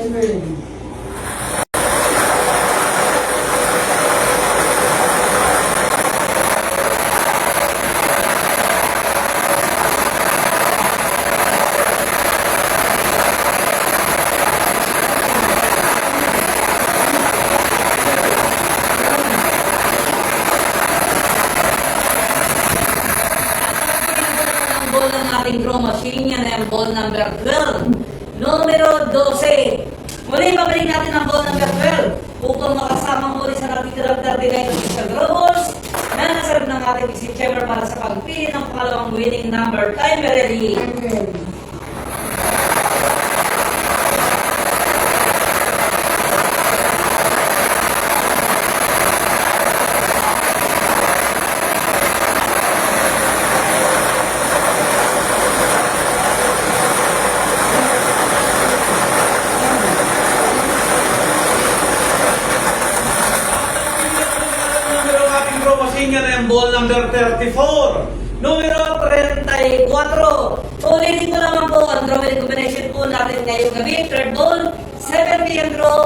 Amen. Ball ng ating draw machine, yan ang ball number 12. Numero 12. Muli, babalik natin ang ball number 12 upang makasama muli sa natitirang 39 official draw balls na naserve ng ating vice chamber para sa pagpili ng pangalawang winning number. Time ready. Amen. Numero ng ating draw machine, yan ang ball number 34. Numero 34. Ulitin ko naman po ang drawing combination po natin ngayong gabi. Third ball, 7 p.m. draw.